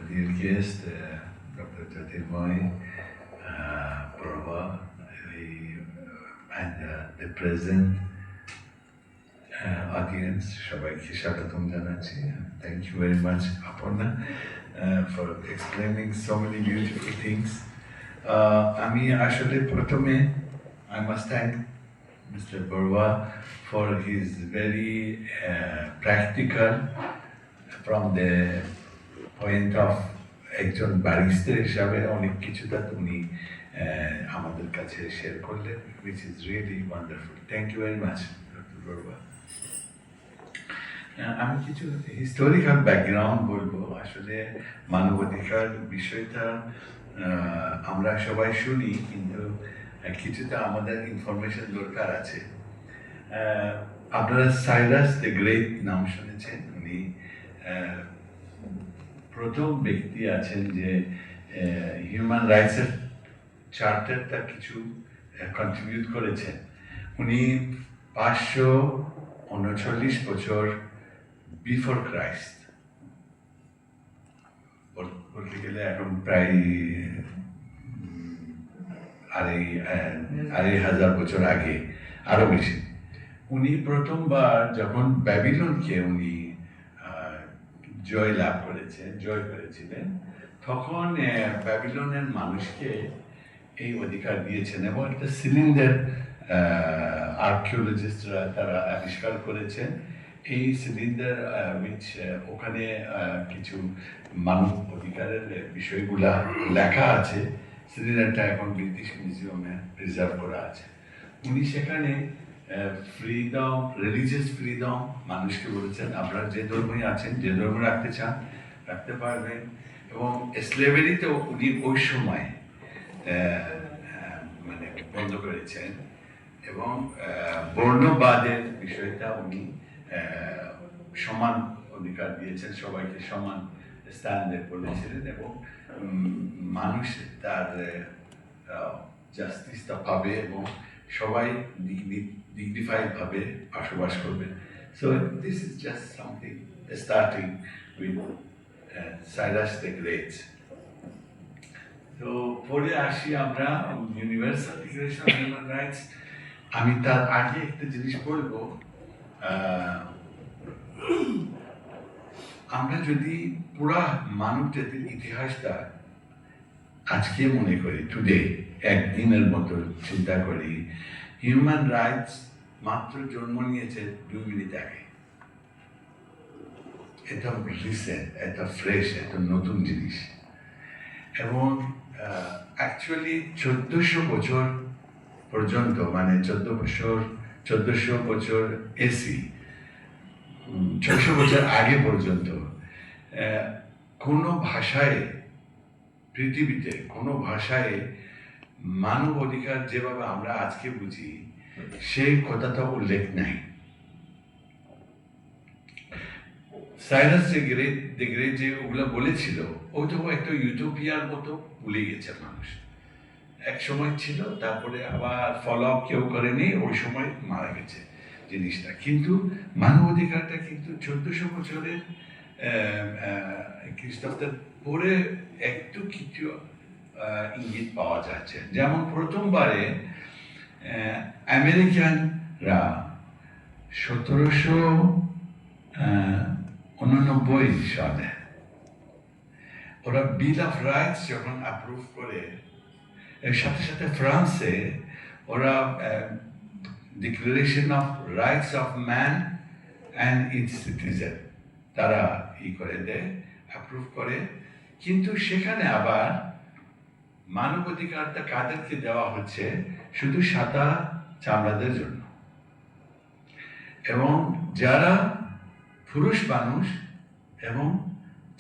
dear guest, Dr. Jyotirmoy Prabha, and the present audience, সবাইকে স্বাগতম জানাচ্ছি. Thank you very much, Aparna, for explaining so many beautiful things. আমি আসলে প্রথমে I must thank Mr. Barwa for his very practical, from the point of একজন barrister হিসাবে অনেক কিছুটা উনি আমাদের কাছে শেয়ার করলেন, which is really wonderful. Thank you very much, Dr. Barwa. আমি কিছু হিস্টোরিক্যাল ব্যাকগ্রাউন্ড বলবো. আসলে মানবাধিকার বিষয়টা আমরা সবাই শুনি, কিন্তু কিছুটা আমাদের ইনফরমেশন দরকার আছে. আপনারা সাইরাস দ্য গ্রেট নাম শুনেছেন. উনি প্রথম ব্যক্তি আছেন যে হিউম্যান রাইটসের চার্টারটা কিছু কন্ট্রিবিউট করেছেন. উনি 539 বছর বিফোর ক্রাইস্ট, বলতে গেলে এখন প্রায় 2,500 বছর আগে, আরো বেশি, উনি প্রথমবার যখন ব্যাবিলনকে উনি জয় করেছিলেন, তখন ব্যাবিলনের মানুষকে এই অধিকার দিয়েছেন. এবং একটা সিলিন্ডার আর্কিওলজিস্টরা তারা আবিষ্কার করেছেন. এই সিলিন্ডার ওখানে কিছু মানব অধিকারের বিষয়গুলা লেখা আছে. সিলিন্ডারটা এখন ব্রিটিশ মিউজিয়ামে প্রিজার্ভ করা আছে. উনি সেখানে ফ্রিডম, রিলিজিয়াস ফ্রিডম মানুষকে বলেছেন, আপনারা যে ধর্মই আছেন, যে ধর্ম রাখতে চান রাখতে পারবেন. এবং স্লেভারিতেও উনি ওই সময় মানে বন্ধ করেছেন. এবং বর্ণবাদের বিষয়টা উনি সমান অধিকার দিয়েছেন, সবাইকে সমান স্ট্যান্ডে বলেছিলেন. এবং মানুষ তার জাস্টিসটা পাবে এবং সবাই dignified ভাবে বসবাস করবে. So this is just something starting with Cyrus the Great. তো পরে আসি আমরা universal declaration of human rights. আমি তার আগে একটা জিনিস বলবো. আমরা যদি পুরা মানব জাতির ইতিহাসটা আজকে মনে করি, টুডে, একদিনের মতো চিন্তা করি, হিউম্যান রাইটস মাত্র জন্ম নিয়েছে 2 মিনিট আগে. এটা রিসেন্ট, এটা ফ্রেশ, এটা নতুন জিনিস. এবং অ্যাকচুয়ালি 1400 বছর পর্যন্ত, মানে 1400 বছর এসি, 600 বছর আগে পর্যন্ত কোনো ভাষায়, পৃথিবীতে কোনো ভাষায় মানব অধিকার যেভাবে আমরা আজকে বুঝি সেই কথাটা উল্লেখ নাই. সাইরাস দ্য গ্রেট যে ওগুলো বলেছিল, ওইটা একটা ইউটোপিয়ার মতো ভুলে গেছে মানুষ. এক সময় ছিল, তারপরে আবার ফলো আপ কেউ করেনি, ওই সময় মারা গেছে জিনিসটা. কিন্তু মানবাধিকারটা কিন্তু 1400 বছরের খ্রিস্টাব্দের পরে একটু কিছু ইঙ্গিত পাওয়া যাচ্ছে. যেমন প্রথমবারে আমেরিকানরা 1789 সালে ওরা বিল অফ রাইটস যখন অ্যাপ্রুভ করে, এর সাথে সাথে ফ্রান্সে ওরা declaration of rights of man and it's citizen তারা করে দেয়, অ্যাপ্রুভ করে. কিন্তু সেখানে আবার মানবাধিকারটা কাদেরকে দেওয়া হচ্ছে? শুধু সাদা চামড়াদের জন্য, এবং যারা পুরুষ মানুষ এবং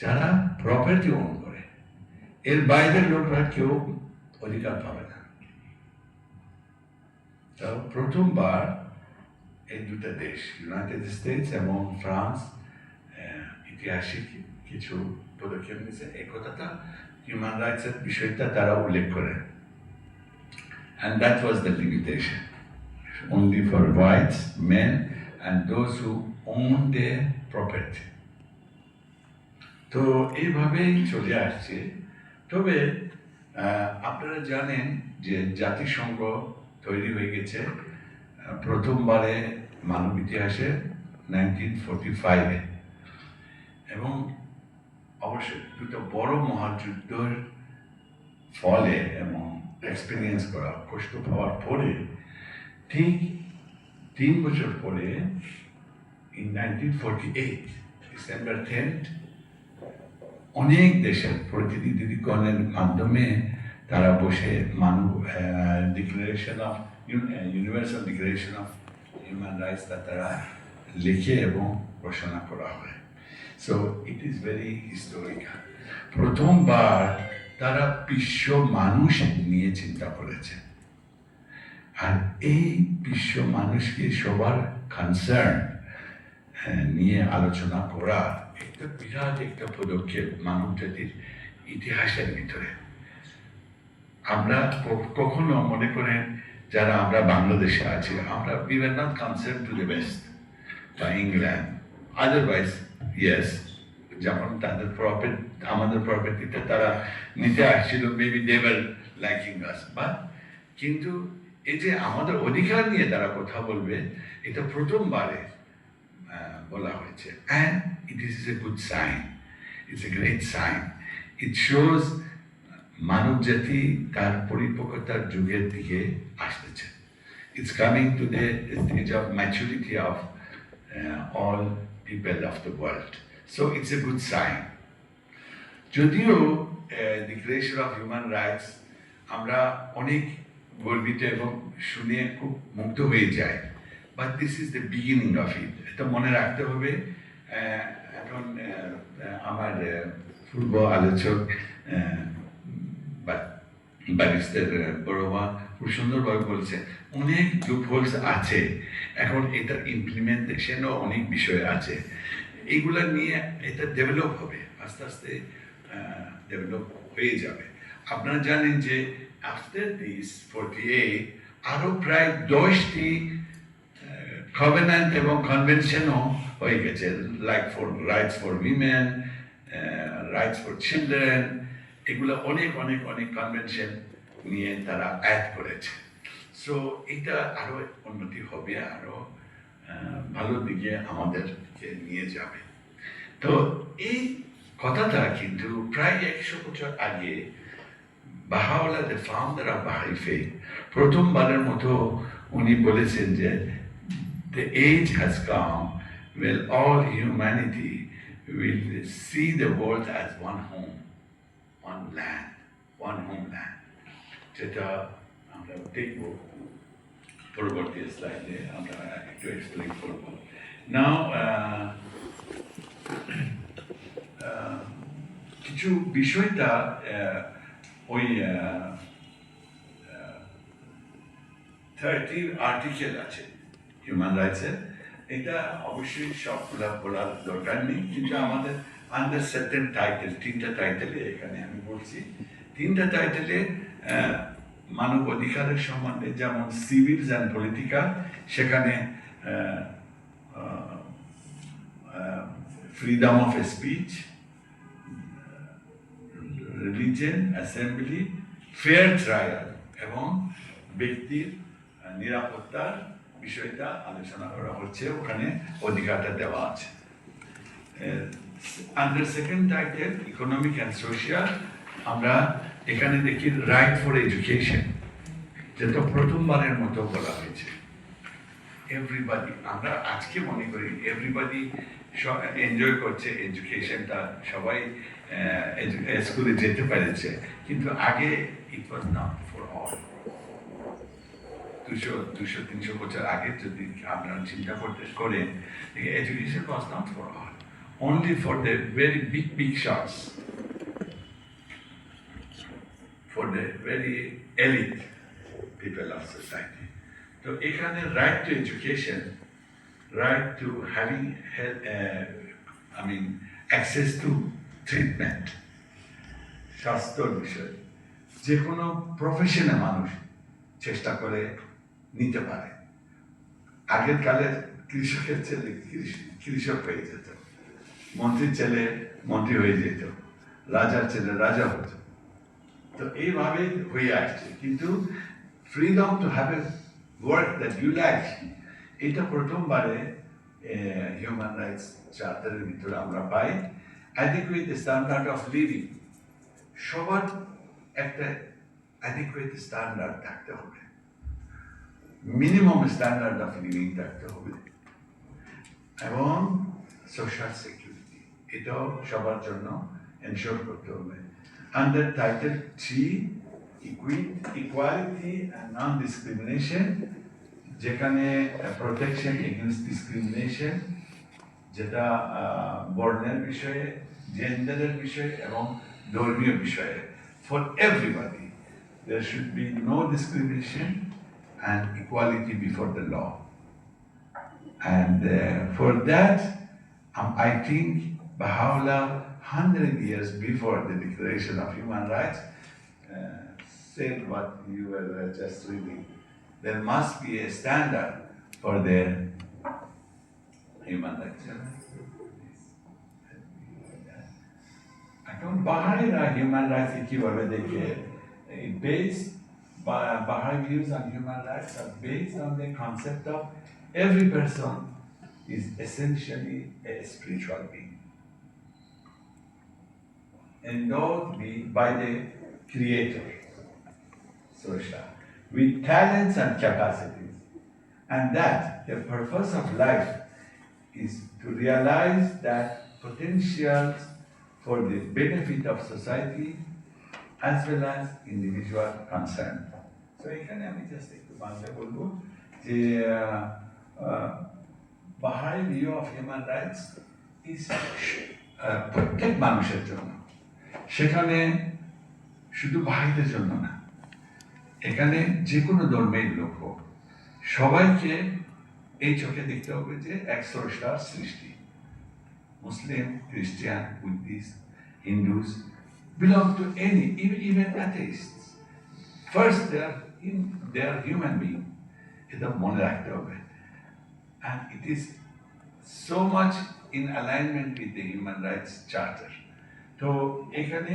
যারা প্রপার্টি ওন করে, এর বাইরের লোকরা কেউ অধিকার পাবে না. তো প্রথমবার এই দুটো দেশ, ইউনাইটেড স্টেটস এবং ফ্রান্স, ইতিহাসিক কিছু পদক্ষেপ নিয়েছে. এই কথাটা হিউম্যান রাইটসের বিষয়টা তারা উল্লেখ করেন. And that was the limitation. Only for whites, men, and those who own their property. তো এইভাবেই চলে আসছে। তবে আপনারা জানেন যে জাতিসংঘ তৈরি হয়ে গেছে প্রথমবারে মানব ইতিহাসে 1945-এ, এবং অবশ্যই দুটো বড় মহাযুদ্ধের ফলে এবং এক্সপিরিয়েন্স করা কষ্ট পাওয়ার পরে ঠিক 3 বছর পরে in 1948 ডিসেম্বর 10 অনেক দেশের প্রতিনিধিগণের মাধ্যমে তারা বসে declaration of universal declaration of human rights তারা লিখে এবং ঘোষণা করা হয়। So it is very historical. প্রথমবার তারা বিশ্ব মানুষ নিয়ে চিন্তা করেছে, আর এই বিশ্ব মানুষকে সবার কনসার্ন নিয়ে আলোচনা করা একটা বিরাট একটা পদক্ষেপ মানব জাতির ইতিহাসের ভিতরে। আমরা কখনো মনে করেন যারা আমরা বাংলাদেশে আছি, আমরা we were not concerned to the west বা ইংল্যান্ড, আদারওয়াইজ ইয়েস, যখন তাদের প্রফিট আমাদের প্রফিটটা তারা নিতে আসছিল, maybe they were liking us, but কিন্তু এই যে আমাদের অধিকার নিয়ে তারা কথা বলবে, এটা প্রথমবারে বলা হয়েছে, and it is a good sign, it's a great sign. It shows মানব জাতি তার পরিপক্বতার যুগের দিকে আসতেছে. It's coming to the stage of maturity of all people of the world. So it's a good sign. যদিও ডিক্লারেশন অফ হিউম্যান রাইটস আমরা অনেক গর্বিত এবং শুনে খুব মুগ্ধ হয়ে যায়, but this is the beginning of it. এটা মনে রাখতে হবে। এখন আমার পূর্ব আলোচক ব্যারিস্টার বড়মা খুব সুন্দরভাবে বলছে, অনেক লুপহোলস আছে, এখন এটার ইমপ্লিমেন্টেশনও অনেক বিষয় আছে, এইগুলা নিয়ে এটা ডেভেলপ হবে, আস্তে আস্তে ডেভেলপ হয়ে যাবে। আপনারা জানেন যে আফটার দিস 48 আরও প্রায় 10টি কভেন্যান্ট এবং কনভেনশনও হয়ে গেছে, like for rights for women, rights for children, এগুলো অনেক অনেক অনেক কনভেনশন নিয়ে তারা অ্যাড করেছে। সো এটা আরও উন্নতি হবে, আরও ভালো দিকে আমাদেরকে নিয়ে যাবে। তো এই কথাটা কিন্তু প্রায় 100 বছর আগে Baha'u'llah, the founder of Bahai faith, প্রথমবারের মতো উনি বলেছেন যে the age has come when all humanity will see the world as one home, one land, one homeland. যেটা আমরা দেখব পরবর্তী স্লাইডে, আমরা একটু এক্সপ্লেন করব। নাও কিছু বিষয়টা ওই 30 আর্টিকেল আছে হিউম্যান রাইটসের, এটা অবশ্যই সবগুলা বলার দরকার নেই, কিন্তু আমাদের আন্ডার সার্টেন টাইটেল, 3টা টাইটেলে এখানে আমি বলছি। 3টা টাইটেলে মানব অধিকারের সম্বন্ধে, যেমন সিভিলস অ্যান্ড পলিটিক্যাল, সেখানে freedom of speech, religion, assembly, fair trial এবং ব্যক্তির নিরাপত্তার বিষয়টা আলোচনা করা হচ্ছে, ওখানে অধিকারটা দেওয়া আছে। Under second title economic and social, আমরা এখানে দেখি রাইট ফর এডুকেশন, যেটা প্রথমবারের মতো বলা হয়েছে। এভরিবাডি, আমরা আজকে মনে করি এভরিবাডি এনজয় করছে এডুকেশনটা, সবাই স্কুলে যেতে পেরেছে, কিন্তু আগে ইট ওয়াজ নট ফর অল। 200-300 বছর আগে যদি আপনারা চিন্তা করেন, education was not for all, only for the very big shots, for the very elite people of society. So এখানে right to education, right to having health, access to treatment, স্বাস্থ্য বিষয়, যে কোনো প্রফেশনে মানুষ চেষ্টা করে নিতে পারে। আগের কালের কৃষকের ছেলে কৃষক হয়ে যেত, মন্ত্রীর ছেলে মন্ত্রী হয়ে যেত, রাজার ছেলে রাজা হতো। তো এইভাবে হয়ে আসছে, কিন্তু freedom to have a work that you like, এটা প্রথমবারে হিউম্যান রাইটস চার্টারের ভিতরে আমরা পাই। অ্যাডিকুয়েট স্ট্যান্ডার্ড অফ লিভিং, সবার একটা অ্যাডিকুয়েট স্ট্যান্ডার্ড থাকতে হবে, মিনিমাম স্ট্যান্ডার্ড অফ লিভিং থাকতে হবে, এবং সোশ্যাল সিকিউরিটি এটাও সবার জন্য এনশোর করতে হবে। Under title 3 equality and non discrimination, যেখানে প্রোটেকশন এগেনস্ট ডিসক্রিমিনেশন, যেটা বর্ণের বিষয়ে, জেন্ডারের বিষয়ে এবং ধর্মীয় বিষয়ে, for everybody there should be no discrimination and equality before the law. And for that, I think Baha'u'llah, 100 years before the Declaration of Human Rights, said what you were just reading. There must be a standard for the human rights. এখন বাহাইরা human rights কিভাবে দেখে, based Baha'i views on human rights are based on the concept of every person is essentially a spiritual being, endowed by the Creator, Srishta, with talents and capacities, and that the purpose of life is to realize that potentials for the benefit of society as well as individual concern. So এখানে আমি just একটু বাংলা বলবো যে Baha'i view of human rights is প্রত্যেক মানুষের জন্য, সেখানে শুধু বাহাইদের জন্য না, এখানে যে কোনো ধর্মের লোক হোক, সবাইকে এই চোখে দেখতে হবে যে এক স্রষ্টার সৃষ্টি। Muslim, Christian, Buddhist, Hindus belong to any, even atheists. First, they are human beings. এটা মনে রাখতে হবে, and it is so much in alignment with the Human Rights Charter. তো এখানে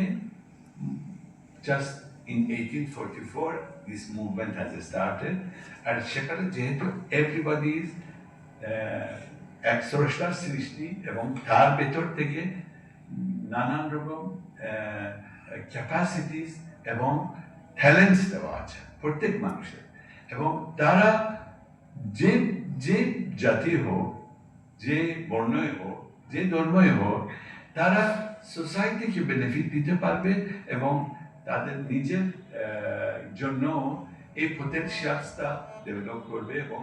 just in 1844 this movement has started, আর সেখানে যেহেতু everybody is এক স্রষ্টার সৃষ্টি এবং তার ভেতর থেকে নানান রকম ক্যাপাসিটিস এবং ট্যালেন্টস দেওয়া আছে প্রত্যেক মানুষের, এবং তারা যে যে জাতি হোক, যে বর্ণই হোক, যে ধর্মই হোক, তারা সোসাইটিকে বেনিফিট দিতে পারবে এবং তাদের নিজের জন্য এই পোটেনশিয়ালসটা ডেভেলপ করবে এবং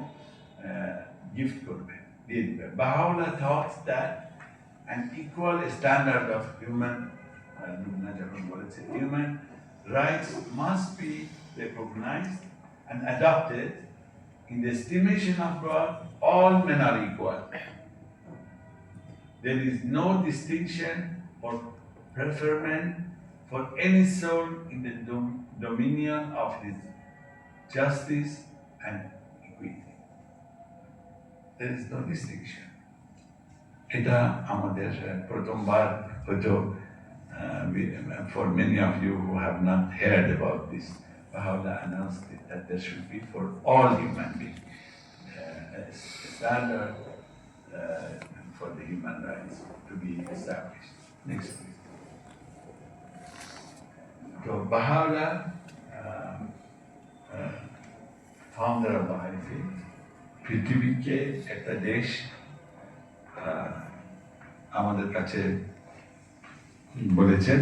গিফট করবে, দিয়ে দিবে। Baha'u'llah thought that an equal standard of human rights must be recognized and adopted. In the estimation of God, all men are equal. There is no distinction or preferment for any soul in the dominion of His justice and equity. There is no distinction. এটা আমাদের প্রথমবার হয়তো, for many of you who have not heard about this, Baha'u'llah announced it, that there should be for all human beings a standard for the human rights to be established. Next, please. So Baha'u'llah, founder of Baha'i faith, পৃথিবীকে একটা দেশ আমাদের কাছে বলেছেন,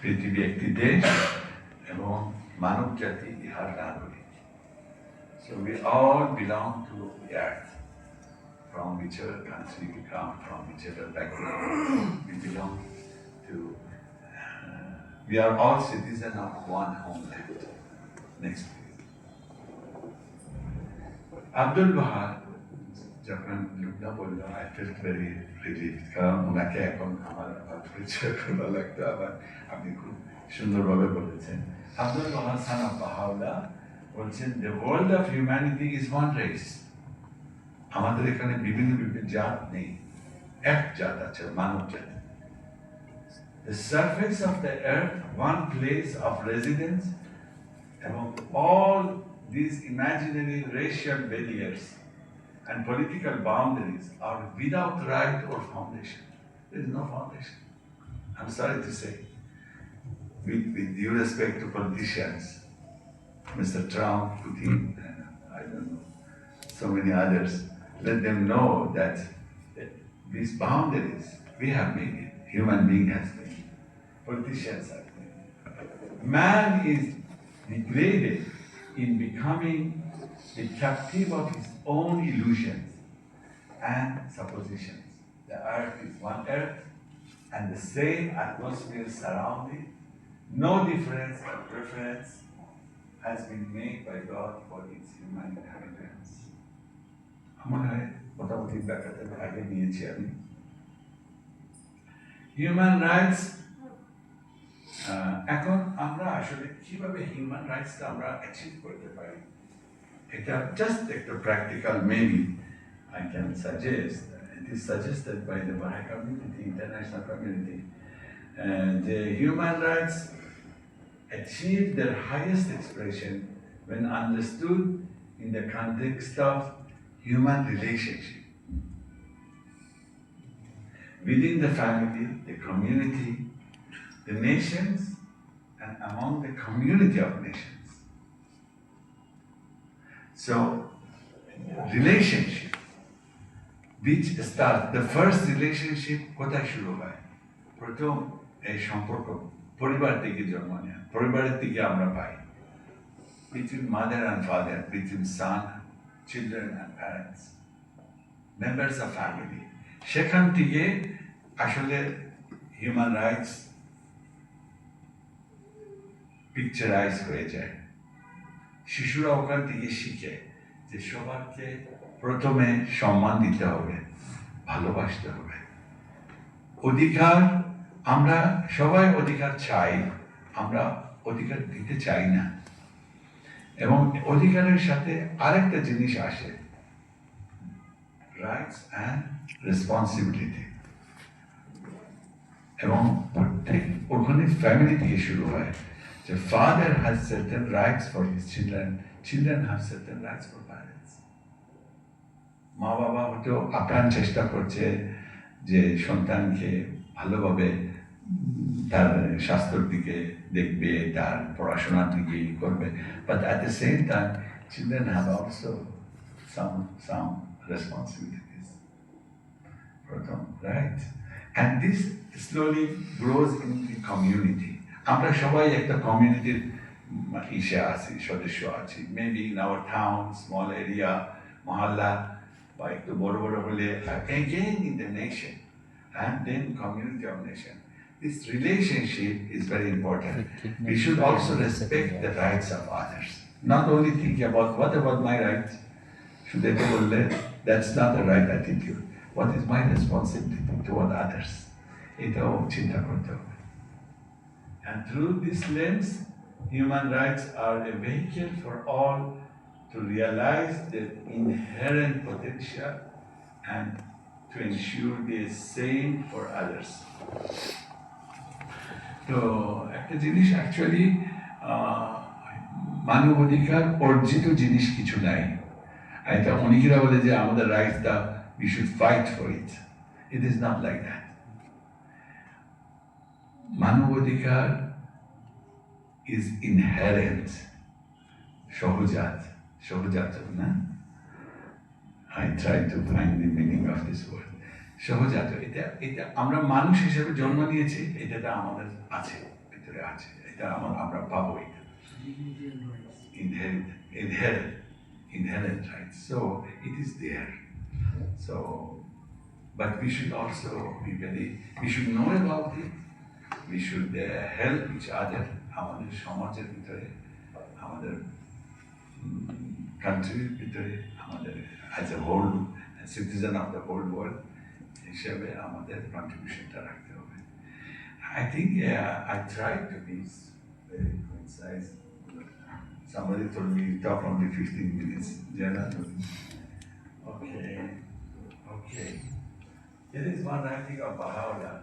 পৃথিবী একটি দেশ এবং মানব জাতি ইহার নাগরিক। So we all belong to the earth, from whichever country we come, from whichever background we belong to. We are all citizens of one homeland. Next, please. Abdul Baha, যখন লুকনা বলল, I felt very relieved, কারণ ওনাকে এখন আমার পরিচয় করা লাগতো, আবার আপনি খুব সুন্দরভাবে বলেছেন। আব্দুল বাহা son of Baha'u'llah বলছেন, the world of humanity is one race. আমাদের এখানে বিভিন্ন বিভিন্ন জাত নেই, এক জাত আছে, মানব জাতি। the surface of the earth, one place of residence, among all these imaginary racial barriers and political boundaries are without right or foundation. There is no foundation. I'm sorry to say, with due respect to politicians, Mr. Trump, Putin, and I don't know, so many others, let them know that these boundaries, we have made it. Human being has made it. Politicians have made it. Man is degraded in becoming the captive of his own illusions and suppositions. The earth is one earth and the same atmosphere surrounding. No difference or preference has been made by God for its human inhabitants. আমার হয় মোটামুটি ব্যাখ্যাটা আগে নিয়েছি আমি। Human rights, এখন আমরা আসলে কিভাবে হিউম্যান রাইটসটা আমরা অ্যাচিভ করতে পারি, এটা জাস্ট একটা practical maybe I can suggest, it is suggested by the Baha'i community, international community, the human rights achieve their highest expression when understood in the context of human relationship. Within the family, the community, the nations, and among the community of nations. So, relationship, which starts, the first relationship, কোথায় শুরু হয়? প্রথম এই সম্পর্ক পরিবার থেকে জন্ম নেয়, পরিবারের থেকে আমরা পাই, between mother and father, between son, children and parents, members of family. সেখান থেকে আসলে হিউম্যান রাইটস পিকচারাইজ হয়ে যায়। শিশুরা ওখান থেকে শিখে যে সবাইকে প্রথমে সম্মান দিতে হবে, ভালোবাসতে হবে। অধিকার, আমরা সবাই অধিকার চাই, আমরা অধিকার দিতে চাই না। এবং অধিকারের সাথে আরেকটা জিনিস আসে, রাইটস অ্যান্ড রেসপন্সিবিলিটি। এবং প্রত্যেক ওখানে ফ্যামিলি থেকে শুরু হয়, যে father has certain rights for his children, children have certain rights for parents. মা বাবা হয়তো আপ্রাণ চেষ্টা করছে যে সন্তানকে ভালোভাবে তার স্বাস্থ্যের দিকে দেখবে, তার পড়াশোনার দিকে করবে, but at the same time children have also some responsibilities, right? And this slowly grows in the community. আমরা সবাই একটা কমিউনিটির ইসে আছি, সদস্য আছি, maybe in our town, small area, মহল্লা, বা একটু বড় বড় হলে again in the nation, and then community of nation. This relationship is very important. We should also respect the rights of others. Not only think about what about my rights. Should I tell them that's not the right attitude. What is my responsibility toward others? এটাও চিন্তা করতে হবে। And through this lens, human rights are a vehicle for all to realize their inherent potential and to ensure the same for others. তো একটা জিনিস actually মানবাধিকার অর্জিত জিনিস কিছু নাই। এটা অনেকেরা বলে যে আমাদের রাইটসটা we should fight for it. It is not like that. মানবাধিকার is inherent, সহজাত, সহজাত না? I try to find the meaning of this word. সহজাত, এটা আমরা মানুষ হিসেবে জন্ম নিয়েছি, এটা আমাদের আছে, ভিতরে আছে, এটা আমরা পাবো, এটা inherent rights. So it is there. So, but we should also we should know about it. We should help each other. আমাদের সমাজের ভিতরে, আমাদের কান্ট্রির ভিতরে, আমাদের as a whole citizen of the whole world হিসেবে আমাদের কন্ট্রিবিউশনটা রাখতে হবে। I think I tried to be very concise. Somebody told me talk only 15 minutes. Okay. There is one writing of Baha'u'llah.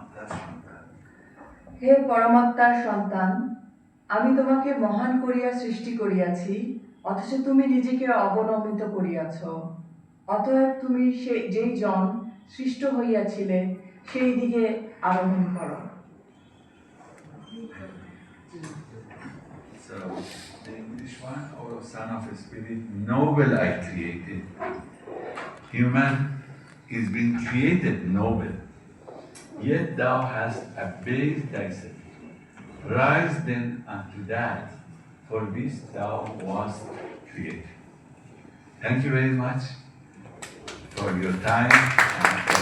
পরমাত্মার সন্তান। হে পরমাত্মার সন্তান, আমি তোমাকে মহান করিয়া সৃষ্টি করিয়াছি, অথচ তুমি নিজেকে অবনমিত করিয়াছ। অতএব তুমি যেই জন সৃষ্ট হইয়াছিলে সেই দিকে আরোহণ করো। So, the English one, O Son of a Spirit, noble I created. Human is being created noble, yet thou hast abased thyself. Rise then unto that, for this thou wast created. Thank you very much for your time and for